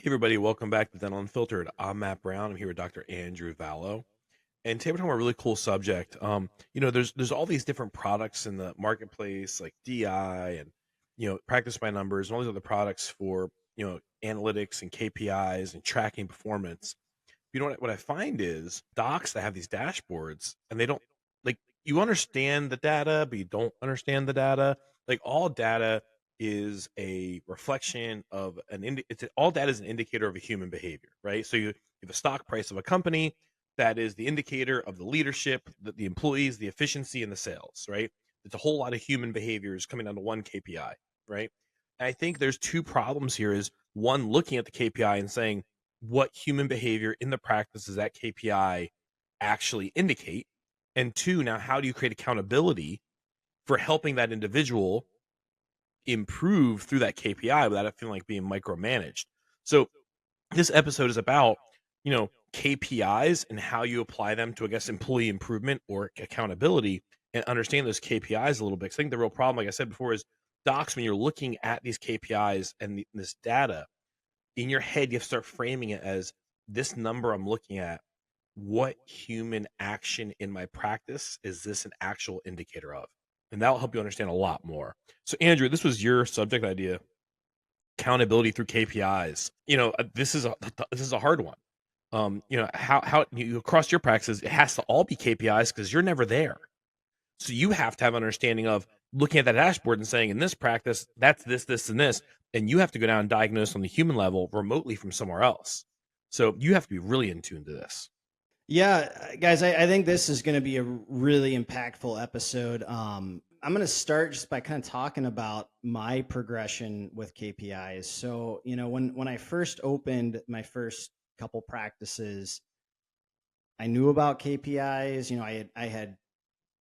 Hey everybody, welcome back to Dental Unfiltered. I'm Matt Brown. I'm here with Dr. Andrew Vallo. And today we're talking about a really cool subject. There's all these different products in the marketplace like DI and practice by numbers and all these other products for analytics and KPIs and tracking performance. What I find is docs that have these dashboards and they don't like you understand the data, but you don't understand the data. Like all data is a reflection of all data is an indicator of a human behavior, right? So you have a stock price of a company that is the indicator of the leadership, the employees, the efficiency, and the sales, right? It's a whole lot of human behaviors coming down to one KPI, right? And I think there's two problems here is one looking at the KPI and saying, what human behavior in the practice does that KPI actually indicate? And two, now how do you create accountability for helping that individual improve through that KPI without it feeling like being micromanaged? So this episode is about, KPIs and how you apply them to, I guess, employee improvement or accountability and understand those KPIs a little bit. 'Cause I think the real problem, like I said before, is docs, when you're looking at these KPIs and this data, in your head, you have to start framing it as this number I'm looking at. What human action in my practice is this an actual indicator of? And that will help you understand a lot more. So, Andrew, this was your subject idea, accountability through KPIs. This is a hard one. How you across your practices, it has to all be KPIs because you're never there. So you have to have an understanding of looking at that dashboard and saying, in this practice, that's this, this, and this. And you have to go down and diagnose on the human level remotely from somewhere else. So you have to be really in tune to this. Yeah, guys, I think this is going to be a really impactful episode. I'm going to start just by kind of talking about my progression with KPIs. So, when I first opened my first couple practices, I knew about KPIs. I had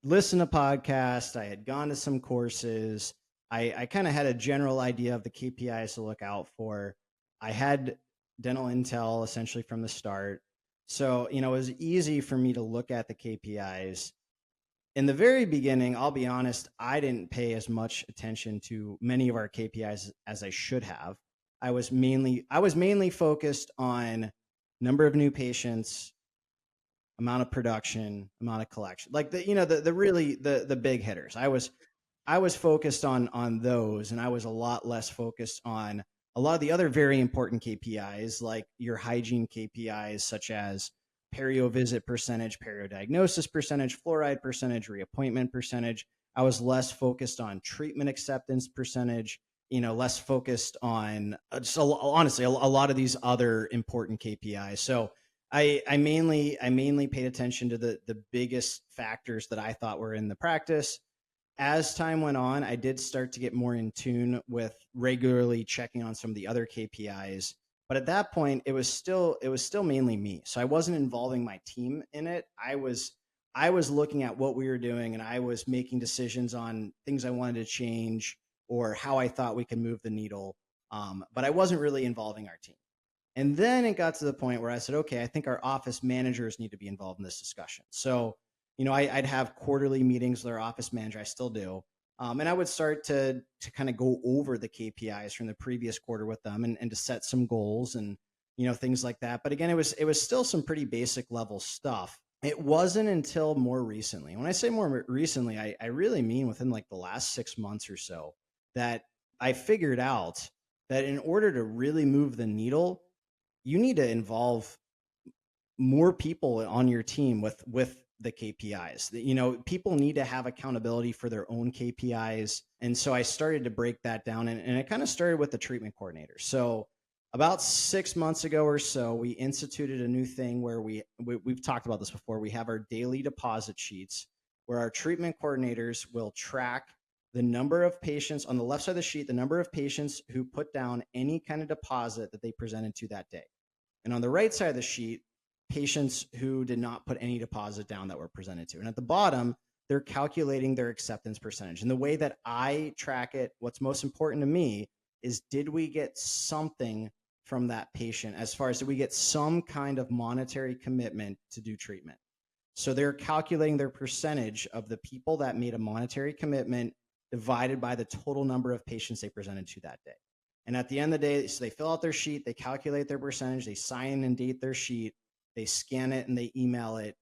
listened to podcasts, I had gone to some courses. I kind of had a general idea of the KPIs to look out for. I had dental intel essentially from the start. So, it was easy for me to look at the KPIs. In the very beginning, I'll be honest, I didn't pay as much attention to many of our KPIs as I should have. I was mainly focused on number of new patients, amount of production, amount of collection, like the really the big hitters. I was focused on those, and I was a lot less focused on a lot of the other very important KPIs, like your hygiene KPIs, such as perio visit percentage, perio diagnosis percentage, fluoride percentage, reappointment percentage. I was less focused on treatment acceptance percentage. Less focused on honestly a lot of these other important KPIs. So I mainly paid attention to the biggest factors that I thought were in the practice. As time went on, I did start to get more in tune with regularly checking on some of the other KPIs. But at that point, it was still mainly me. So I wasn't involving my team in it. I was looking at what we were doing, and I was making decisions on things I wanted to change or how I thought we could move the needle. But I wasn't really involving our team. And then it got to the point where I said, okay, I think our office managers need to be involved in this discussion. So, I'd have quarterly meetings with our office manager. I still do. And I would start to kind of go over the KPIs from the previous quarter with them, and to set some goals and things like that. But again, it was still some pretty basic level stuff. It wasn't until more recently. When I say more recently, I really mean within like the last 6 months or so, that I figured out that in order to really move the needle, you need to involve more people on your team with the KPIs. People need to have accountability for their own KPIs. And so I started to break that down, and it kind of started with the treatment coordinator. So about 6 months ago or so, we instituted a new thing where we've talked about this before. We have our daily deposit sheets where our treatment coordinators will track the number of patients on the left side of the sheet, the number of patients who put down any kind of deposit that they presented to that day. And on the right side of the sheet, patients who did not put any deposit down that were presented to. And at the bottom, they're calculating their acceptance percentage. And the way that I track it, what's most important to me is, did we get something from that patient, as far as did we get some kind of monetary commitment to do treatment? So they're calculating their percentage of the people that made a monetary commitment divided by the total number of patients they presented to that day. And at the end of the day, so they fill out their sheet, they calculate their percentage, they sign and date their sheet, they scan it, and they email it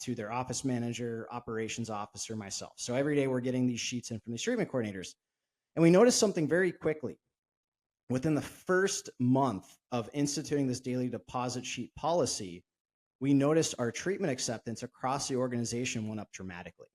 to their office manager, operations officer, myself. So every day we're getting these sheets in from these treatment coordinators. And we noticed something very quickly. Within the first month of instituting this daily deposit sheet policy, we noticed our treatment acceptance across the organization went up dramatically.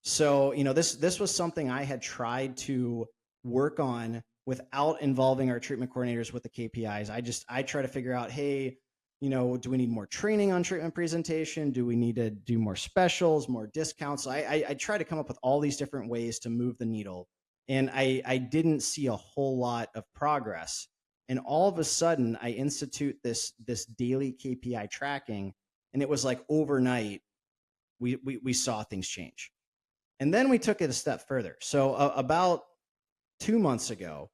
So, this was something I had tried to work on without involving our treatment coordinators with the KPIs. I try to figure out, hey, do we need more training on treatment presentation? Do we need to do more specials, more discounts? So I try to come up with all these different ways to move the needle, and I didn't see a whole lot of progress. And all of a sudden, I institute this daily KPI tracking, and it was like overnight we saw things change. And then we took it a step further. So about 2 months ago,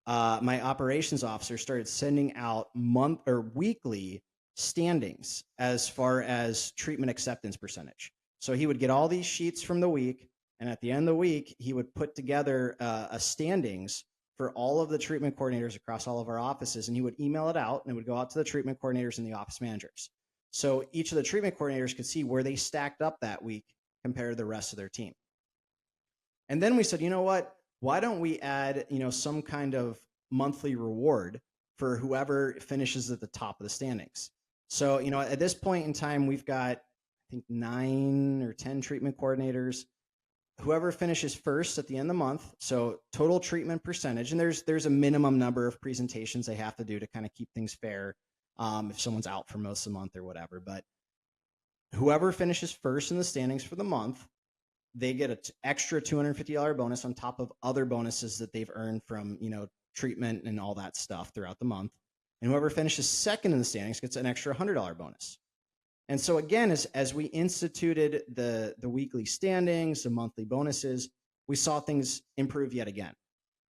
my operations officer started sending out month or weekly standings as far as treatment acceptance percentage. So he would get all these sheets from the week, and at the end of the week, he would put together a standings for all of the treatment coordinators across all of our offices, and he would email it out, and it would go out to the treatment coordinators and the office managers. So each of the treatment coordinators could see where they stacked up that week compared to the rest of their team. And then we said, you know what? Why don't we add, some kind of monthly reward for whoever finishes at the top of the standings? So, at this point in time, we've got, I think, 9 or 10 treatment coordinators. Whoever finishes first at the end of the month, so total treatment percentage, and there's a minimum number of presentations they have to do to kind of keep things fair, if someone's out for most of the month or whatever. But whoever finishes first in the standings for the month, they get an extra $250 bonus on top of other bonuses that they've earned from, treatment and all that stuff throughout the month. And whoever finishes second in the standings gets an extra $100 bonus. And so again, as we instituted the weekly standings, the monthly bonuses, we saw things improve yet again.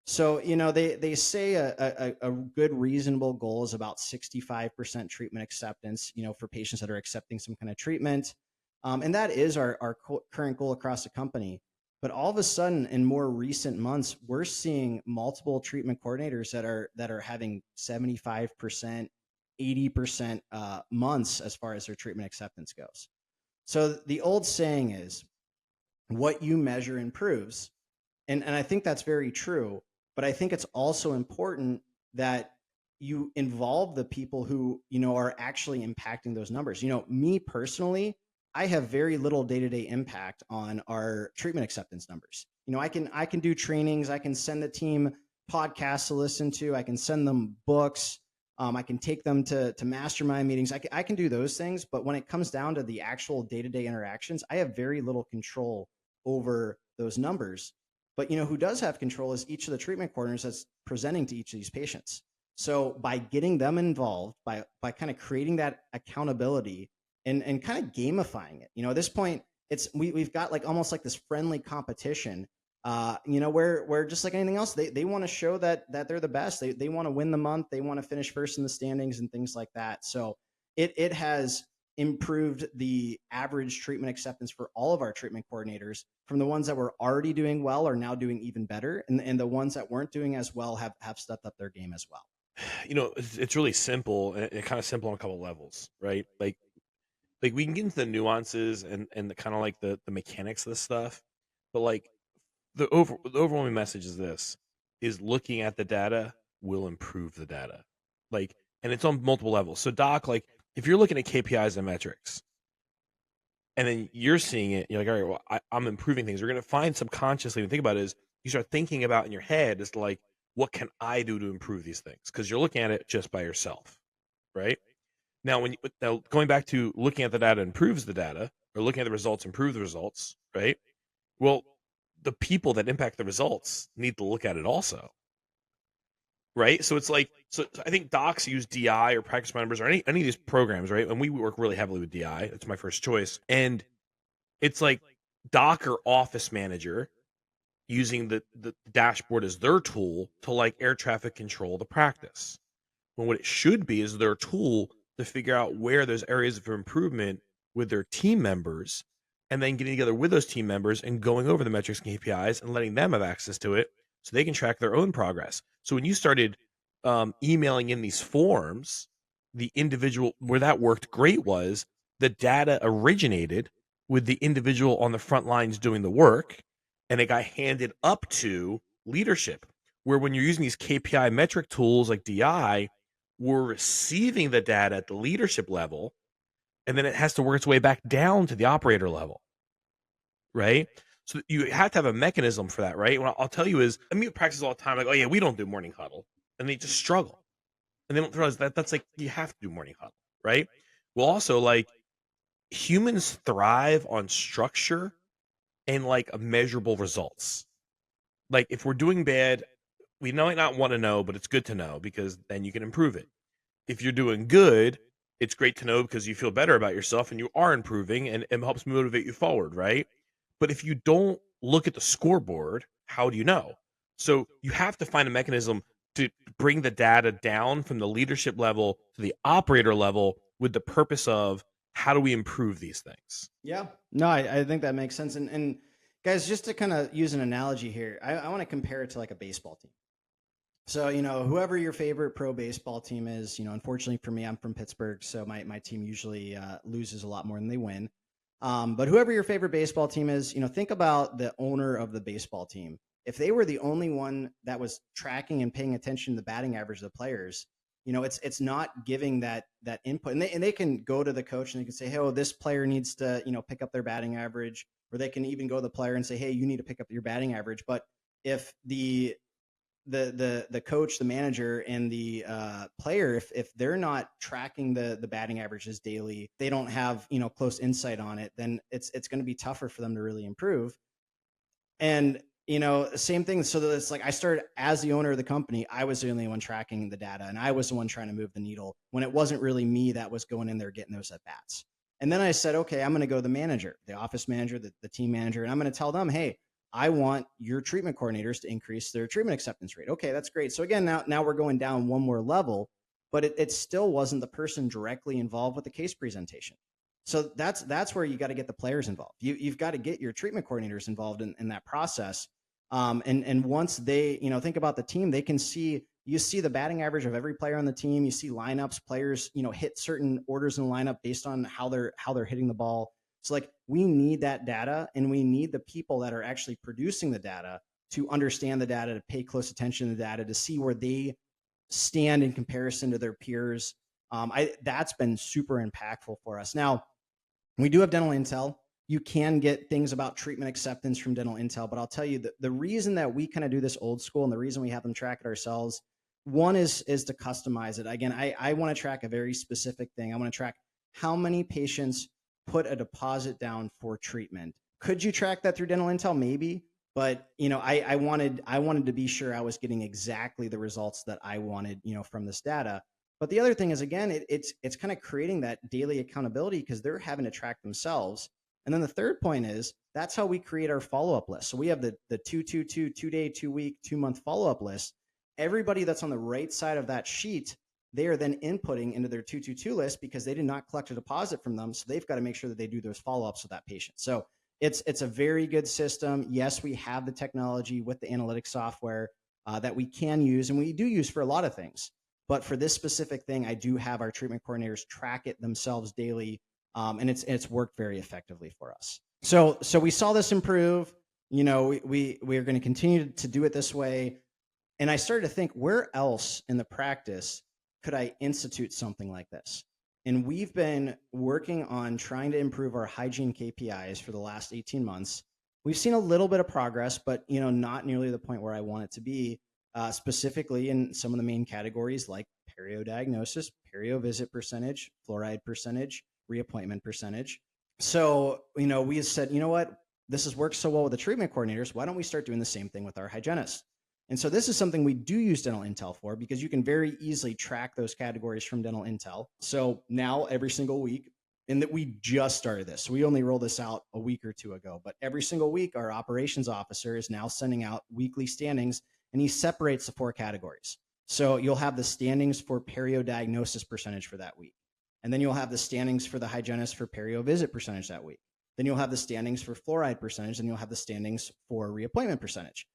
So, they say a good reasonable goal is about 65% treatment acceptance, for patients that are accepting some kind of treatment. And that is our current goal across the company. But all of a sudden, in more recent months, we're seeing multiple treatment coordinators that are having 75%, 80% months as far as their treatment acceptance goes. So the old saying is, what you measure improves. And I think that's very true. But I think it's also important that you involve the people who, are actually impacting those numbers. Me personally, I have very little day-to-day impact on our treatment acceptance numbers. I can do trainings, I can send the team podcasts to listen to, I can send them books, I can take them to mastermind meetings. I can do those things, but when it comes down to the actual day-to-day interactions, I have very little control over those numbers. But who does have control is each of the treatment coordinators that's presenting to each of these patients. So by getting them involved, by kind of creating that accountability and kind of gamifying it, at this point, we've got like almost like this friendly competition, where just like anything else, they want to show that they're the best. They want to win the month. They want to finish first in the standings and things like that. So it has improved the average treatment acceptance for all of our treatment coordinators, from the ones that were already doing well are now doing even better, and the ones that weren't doing as well have stepped up their game as well. It's really simple, and kind of simple on a couple levels, right? Like we can get into the nuances and the kind of like the mechanics of this stuff, but like the overwhelming message is this: is looking at the data will improve the data, like, and it's on multiple levels. So Doc, like if you're looking at KPIs and metrics, and then you're seeing it, you're like, all right, well, I'm improving things. We're going to find subconsciously, when you think about it, is you start thinking about in your head is like, what can I do to improve these things? Because you're looking at it just by yourself, right? Now, now going back to looking at the data improves the data, or looking at the results improve the results, right? Well, the people that impact the results need to look at it also, right? So it's like, so I think docs use DI or practice members or any of these programs, right? And we work really heavily with DI. It's my first choice, and it's like doc or office manager using the dashboard as their tool to like air traffic control the practice. When what it should be is their tool to figure out where there's areas of improvement with their team members, and then getting together with those team members and going over the metrics and KPIs and letting them have access to it so they can track their own progress. So when you started emailing in these forms, the individual where that worked great was the data originated with the individual on the front lines doing the work, and it got handed up to leadership. Where when you're using these KPI metric tools like DI, we're receiving the data at the leadership level, and then it has to work its way back down to the operator level, right? So you have to have a mechanism for that, right? What I'll tell you is, I mean, practice all the time, like, oh yeah, we don't do morning huddle, and they just struggle, and they don't realize that that's like you have to do morning huddle, right? Well, also like humans thrive on structure and like measurable results. Like if we're doing bad, we might not want to know, but it's good to know because then you can improve it. If you're doing good, it's great to know because you feel better about yourself and you are improving and it helps motivate you forward, right? But if you don't look at the scoreboard, how do you know? So you have to find a mechanism to bring the data down from the leadership level to the operator level with the purpose of how do we improve these things? Yeah. No, I think that makes sense. And guys, just to kind of use an analogy here, I want to compare it to like a baseball team. So, whoever your favorite pro baseball team is, unfortunately for me, I'm from Pittsburgh. So my team usually loses a lot more than they win. But whoever your favorite baseball team is, think about the owner of the baseball team. If they were the only one that was tracking and paying attention to the batting average of the players, it's not giving that input. And they can go to the coach and they can say, hey, oh, this player needs to, pick up their batting average. Or they can even go to the player and say, hey, you need to pick up your batting average. But if the coach, the manager, and the player, if they're not tracking the batting averages daily, they don't have close insight on it, then it's going to be tougher for them to really improve. And same thing. So that it's like I started as the owner of the company. I was the only one tracking the data, and I was the one trying to move the needle when it wasn't really me that was going in there getting those at bats. And then I said, okay, I'm going to go to the manager, the office manager, the team manager, and I'm going to tell them, hey, I want your treatment coordinators to increase their treatment acceptance rate. Okay, that's great. So again, now we're going down one more level, but it still wasn't the person directly involved with the case presentation. So that's where you got to get the players involved. You've got to get your treatment coordinators involved in that process. And once they, think about the team, they can see, you see the batting average of every player on the team. You see lineups, players, hit certain orders in the lineup based on how they're hitting the ball. So like we need that data, and we need the people that are actually producing the data to understand the data, to pay close attention to the data, to see where they stand in comparison to their peers. That's been super impactful for us. Now, we do have dental intel. You can get things about treatment acceptance from dental intel, but I'll tell you the reason that we kind of do this old school and the reason we have them track it ourselves, one is to customize it. Again, I want to track a very specific thing. I want to track how many patients put a deposit down for treatment. Could you track that through dental intel? Maybe, but I wanted to be sure I was getting exactly the results that I wanted, from this data. But the other thing is, again, it's kind of creating that daily accountability because they're having to track themselves. And then the third point is that's how we create our follow-up list. So we have the 2-2-2 2-week, 2-month follow-up list. Everybody that's on the right side of that sheet, they are then inputting into their 2-2-2 list because they did not collect a deposit from them. So they've got to make sure that they do those follow-ups with that patient. So it's a very good system. Yes, we have the technology with the analytics software that we can use, and we do use for a lot of things. But for this specific thing, I do have our treatment coordinators track it themselves daily, and it's worked very effectively for us. So we saw this improve. We are going to continue to do it this way. And I started to think, where else in the practice could I institute something like this? And we've been working on trying to improve our hygiene KPIs for the last 18 months. We've seen a little bit of progress, but not nearly the point where I want it to be. Specifically in some of the main categories like perio diagnosis, perio visit percentage, fluoride percentage, reappointment percentage. So, we said, what, this has worked so well with the treatment coordinators. Why don't we start doing the same thing with our hygienists? And so this is something we do use dental intel for because you can very easily track those categories from dental intel. So now every single week, and that we just started this. So we only rolled this out a week or two ago, but every single week, our operations officer is now sending out weekly standings, and he separates the 4 categories. So you'll have the standings for perio diagnosis percentage for that week. And then you'll have the standings for the hygienist for perio visit percentage that week. Then you'll have the standings for fluoride percentage, and you'll have the standings for reappointment percentage.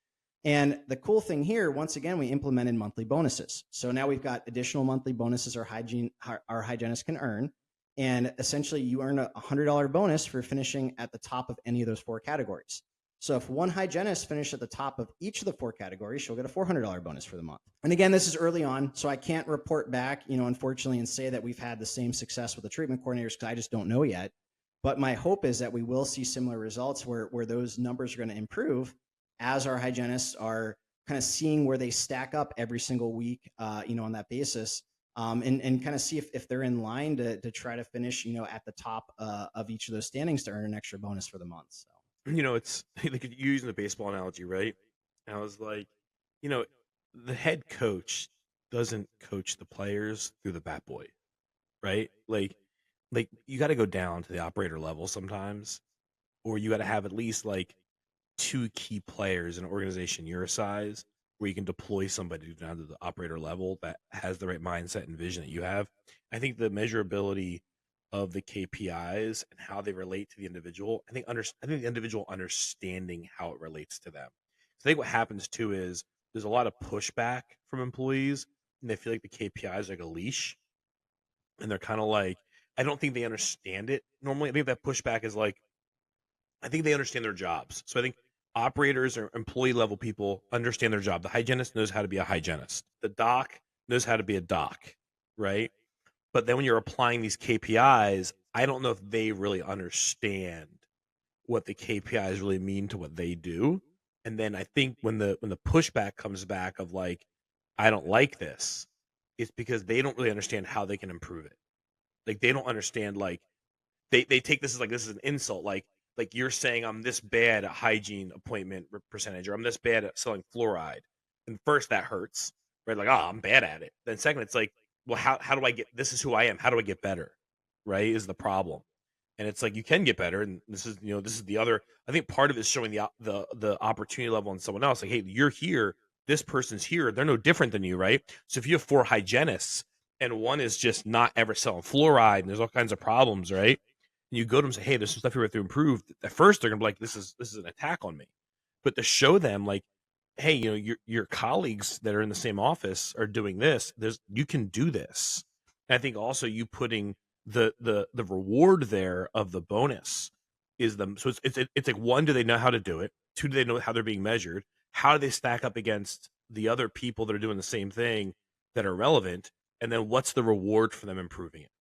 And the cool thing here, once again, we implemented monthly bonuses. So now we've got additional monthly bonuses our hygienists can earn. And essentially, you earn a $100 bonus for finishing at the top of any of those 4 categories. So if one hygienist finished at the top of each of the 4 categories, she'll get a $400 bonus for the month. And again, this is early on, so I can't report back, unfortunately, and say that we've had the same success with the treatment coordinators because I just don't know yet. But my hope is that we will see similar results where those numbers are going to improve as our hygienists are kind of seeing where they stack up every single week, on that basis, and kind of see if they're in line to try to finish, at the top of each of those standings to earn an extra bonus for the month. So. It's like you're using the baseball analogy, right? And I was like, you know, the head coach doesn't coach the players through the bat boy, right? Like you got to go down to the operator level sometimes, or you got to have at least like 2 key players in an organization your size where you can deploy somebody down to the operator level that has the right mindset and vision that you have. I think the measurability of the KPIs and how they relate to the individual, I think the individual understanding how it relates to them. So I think what happens too is there's a lot of pushback from employees and they feel like the KPIs are like a leash and they're kind of like, I don't think they understand it normally. I think that pushback is like, I think they understand their jobs. So I think operators or employee level people understand their job. The hygienist knows how to be a hygienist. The doc knows how to be a doc, right? But then when you're applying these KPIs, I don't know if they really understand what the KPIs really mean to what they do. And then I think when the pushback comes back of like, I don't like this, it's because they don't really understand how they can improve it. Like they don't understand like they take this as like this is an insult. Like you're saying I'm this bad at hygiene appointment percentage, or I'm this bad at selling fluoride. And first that hurts, right? Like, oh, I'm bad at it. Then second, it's like, well, how do I get? This is who I am. How do I get better? Right? Is the problem? And it's like you can get better. And this is the other. I think part of it is showing the opportunity level in someone else. Like, hey, you're here. This person's here. They're no different than you, right? So if you have 4 hygienists and one is just not ever selling fluoride, and there's all kinds of problems, right? And you go to them and say, hey, there's some stuff you have to improve. At first, they're gonna be like, this is an attack on me. But to show them, like, hey, your colleagues that are in the same office are doing this. You can do this. And I think also you putting the reward there of the bonus is them. So it's like, 1, do they know how to do it? 2, do they know how they're being measured? How do they stack up against the other people that are doing the same thing that are relevant? And then what's the reward for them improving it?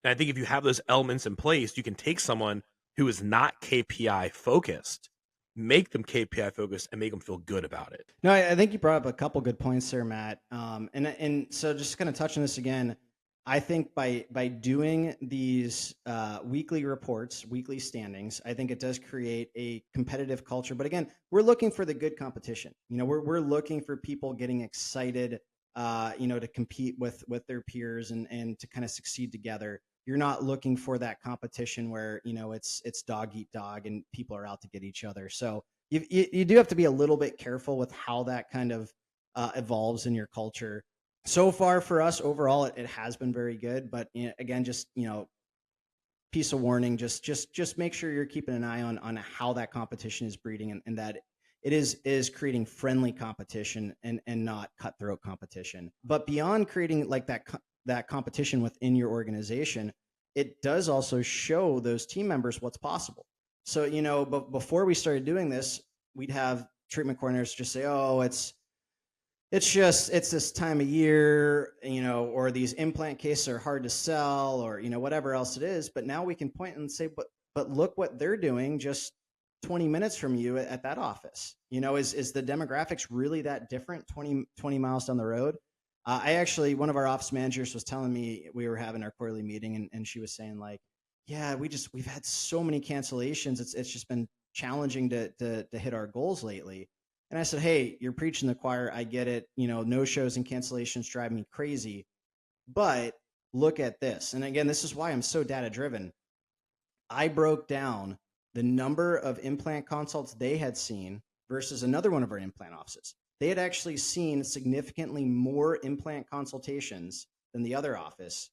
And I think if you have those elements in place, you can take someone who is not KPI focused, make them KPI focused, and make them feel good about it. No, I think you brought up a couple good points there, Matt. And so just kind of touching this again, I think by doing these weekly reports, weekly standings, I think it does create a competitive culture. But again, we're looking for the good competition. We're looking for people getting excited, to compete with their peers and to kind of succeed together. You're not looking for that competition where it's dog eat dog and people are out to get each other. So you do have to be a little bit careful with how that kind of evolves in your culture. So far for us overall, it has been very good. But again, just piece of warning: just make sure you're keeping an eye on how that competition is breeding and that it is creating friendly competition and not cutthroat competition. But beyond creating like that competition within your organization, it does also show those team members what's possible. So but before we started doing this, we'd have treatment coordinators just say, "Oh, it's this time of year, or these implant cases are hard to sell, or whatever else it is." But now we can point and say, but look what they're doing just 20 minutes from you at that office. Is the demographics really that different 20 miles down the road? I actually, one of our office managers was telling me, we were having our quarterly meeting, and she was saying like, yeah, we've had so many cancellations. It's just been challenging to hit our goals lately. And I said, hey, you're preaching the choir. I get it. No shows and cancellations drive me crazy. But look at this. And again, this is why I'm so data driven. I broke down the number of implant consults they had seen versus another one of our implant offices. They had actually seen significantly more implant consultations than the other office.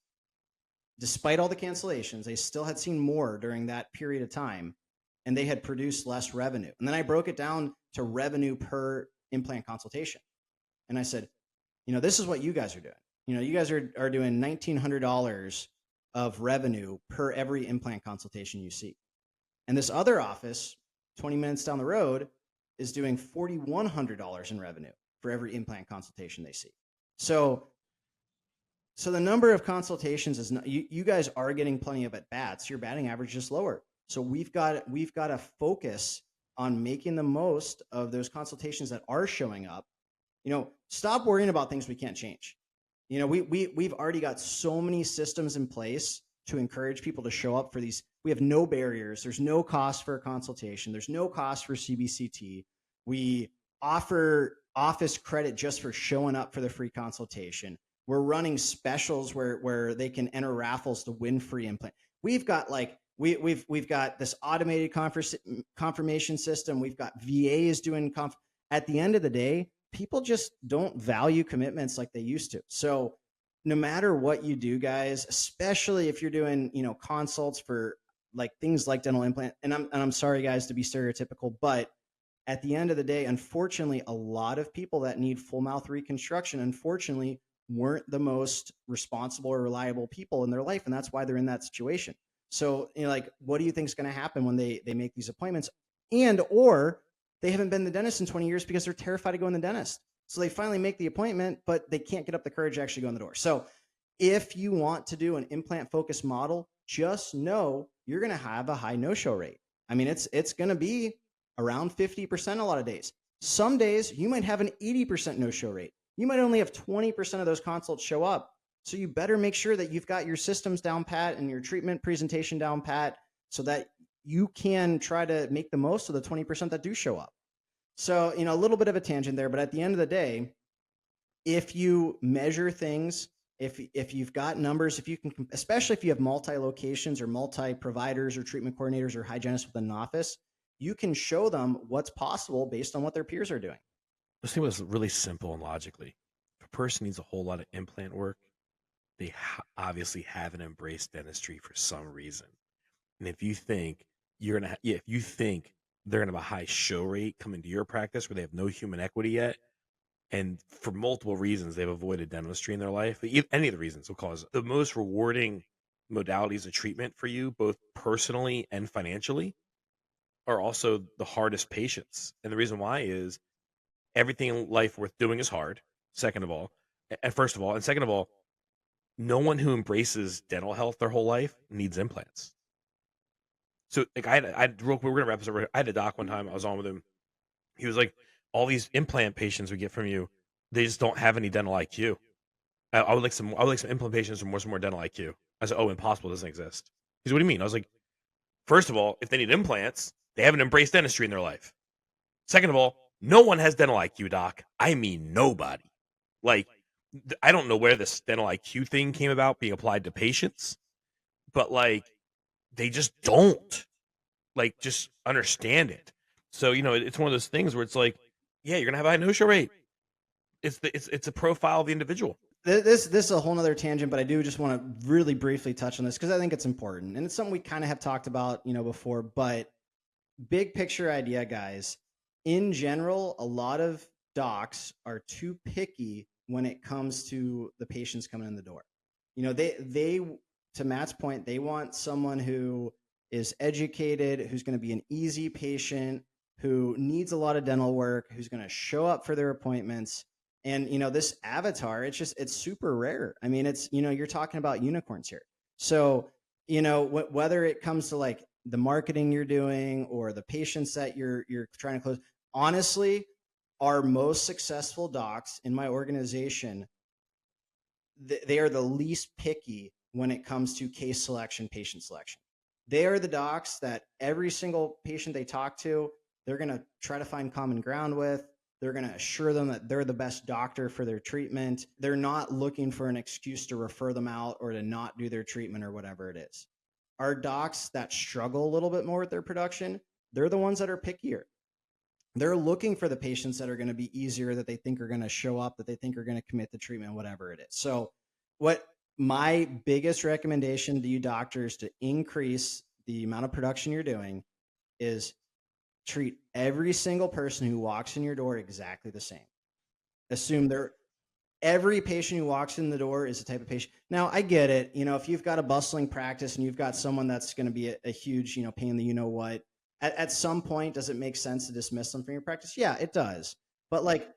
Despite all the cancellations, they still had seen more during that period of time, and they had produced less revenue. And then I broke it down to revenue per implant consultation. And I said, this is what you guys are doing. You guys are doing $1,900 of revenue per every implant consultation you see. And this other office, 20 minutes down the road, is doing $4,100 in revenue for every implant consultation they see. So the number of consultations is not, you guys are getting plenty of at bats. Your batting average is lower. So we've got to focus on making the most of those consultations that are showing up. Stop worrying about things we can't change. We've already got so many systems in place to encourage people to show up for these. We have no barriers. There's no cost for a consultation. There's no cost for CBCT. We offer office credit just for showing up for the free consultation. We're running specials where they can enter raffles to win free implant. We've got we've got this automated confirmation system. We've got VAs doing at the end of the day, people just don't value commitments like they used to. So no matter what you do, guys, especially if you're doing, consults for like things like dental implant, and I'm sorry, guys, to be stereotypical, but at the end of the day, unfortunately, a lot of people that need full mouth reconstruction, unfortunately, weren't the most responsible or reliable people in their life, and that's why they're in that situation. So, what do you think is going to happen when they make these appointments, or they haven't been to the dentist in 20 years because they're terrified to go in the dentist? So they finally make the appointment, but they can't get up the courage to actually go in the door. So if you want to do an implant focused model, just know you're going to have a high no-show rate. I mean, it's going to be around 50% a lot of days. Some days you might have an 80% no-show rate. You might only have 20% of those consults show up. So you better make sure that you've got your systems down pat and your treatment presentation down pat so that you can try to make the most of the 20% that do show up. So, a little bit of a tangent there, but at the end of the day, if you measure things, if you've got numbers, if you can, especially if you have multi-locations or multi-providers or treatment coordinators or hygienists within an office, you can show them what's possible based on what their peers are doing. This thing was really simple and logically. If a person needs a whole lot of implant work, they obviously haven't embraced dentistry for some reason. And if you think if you think they're gonna have a high show rate coming to your practice where they have no human equity yet, and for multiple reasons they've avoided dentistry in their life, any of the reasons will cause the most rewarding modalities of treatment for you, both personally and financially, are also the hardest patients. And the reason why is everything in life worth doing is hard. Second of all, and first of all, and second of all, no one who embraces dental health their whole life needs implants. So like we're gonna wrap this over. I had a doc one time. I was on with him. He was like, "All these implant patients we get from you, they just don't have any dental IQ. I would like some implant patients with more dental IQ." I said, "Oh, impossible, doesn't exist." He said, "What do you mean?" I was like, "First of all, if they need implants, they haven't embraced dentistry in their life. Second of all, no one has dental IQ, doc. I mean, nobody. Like, I don't know where this dental IQ thing came about being applied to patients, but like, they just don't just understand it. So it's one of those things where it's like, yeah, you're gonna have a high no-show rate. It's a profile of the individual. This is a whole nother tangent, but I do just want to really briefly touch on this because I think it's important, and it's something we kind of have talked about, before. But big picture idea, guys. In general, a lot of docs are too picky when it comes to the patients coming in the door. They to Matt's point, they want someone who is educated, who's going to be an easy patient, who needs a lot of dental work, who's going to show up for their appointments. And this avatar, it's super rare. I mean, it's you're talking about unicorns here. So whether it comes to like the marketing you're doing or the patients that you're trying to close, honestly, our most successful docs in my organization, they are the least picky when it comes to case selection, patient selection. They are the docs that every single patient they talk to, they're going to try to find common ground with. They're going to assure them that they're the best doctor for their treatment. They're not looking for an excuse to refer them out or to not do their treatment or whatever it is. Our docs that struggle a little bit more with their production, they're the ones that are pickier. They're looking for the patients that are going to be easier, that they think are going to show up, that they think are going to commit the treatment, whatever it is. So what my biggest recommendation to you doctors to increase the amount of production you're doing is treat every single person who walks in your door exactly the same. Assume they're every patient who walks in the door is the type of patient. Now, I get it. If you've got a bustling practice and you've got someone that's going to be a huge, pain in the what, at some point, does it make sense to dismiss them from your practice? Yeah, it does. But like,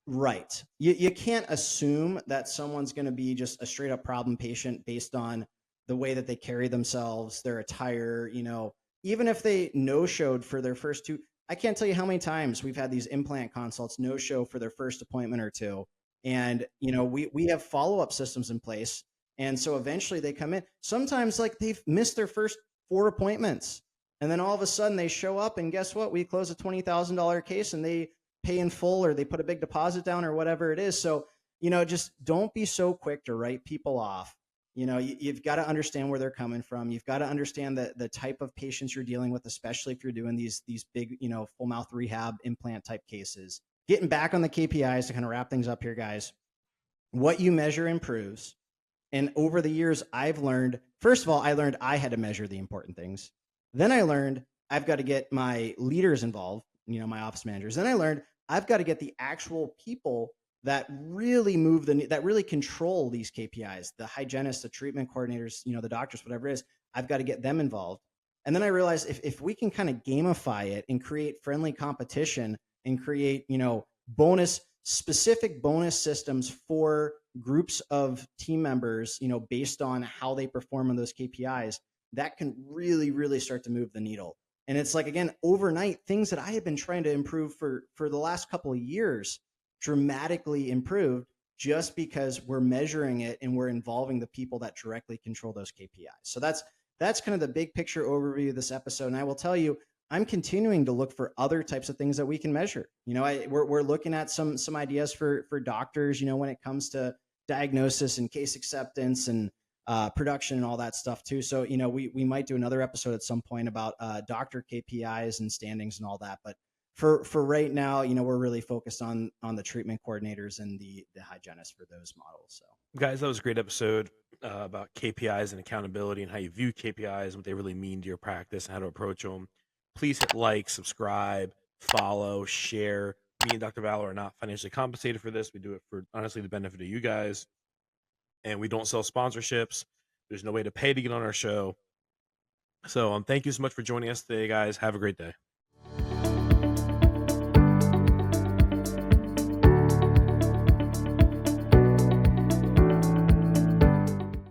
right. You can't assume that someone's going to be just a straight up problem patient based on the way that they carry themselves, their attire, even if they no showed for their first two. I can't tell you how many times we've had these implant consults no show for their first appointment or two. And, we have follow up systems in place. And so eventually they come in. Sometimes, like, they've missed their first 4 appointments. And then all of a sudden they show up, and guess what? We close a $20,000 case and they pay in full, or they put a big deposit down, or whatever it is. So, just don't be so quick to write people off. You've got to understand where they're coming from. You've got to understand the type of patients you're dealing with, especially if you're doing these big, full mouth rehab implant type cases. Getting back on the KPIs to kind of wrap things up here, guys. What you measure improves. And over the years, I've learned, first of all, I learned I had to measure the important things. Then I learned I've got to get my leaders involved, my office managers. Then I learned I've got to get the actual people that really that really control these KPIs, the hygienists, the treatment coordinators, the doctors, whatever it is. I've got to get them involved. And then I realized if we can kind of gamify it and create friendly competition and create, specific bonus systems for groups of team members, based on how they perform on those KPIs, that can really, really start to move the needle. And it's like, again, overnight, things that I had been trying to improve for the last couple of years dramatically improved, just because we're measuring it and we're involving the people that directly control those KPIs. So that's kind of the big picture overview of this episode. And I will tell you, I'm continuing to look for other types of things that we can measure. We're looking at some ideas for doctors, when it comes to diagnosis and case acceptance and production and all that stuff too. So, we might do another episode at some point about doctor KPIs and standings and all that. But for right now, we're really focused on the treatment coordinators and the hygienists for those models. So, Guys, that was a great episode about KPIs and accountability and how you view KPIs, what they really mean to your practice, and how to approach them. Please hit like, subscribe, follow, share. Me and Dr. Vallo are not financially compensated for this. We do it for, honestly, the benefit of you guys. And we don't sell sponsorships. There's no way to pay to get on our show. So thank you so much for joining us today, guys. Have a great day.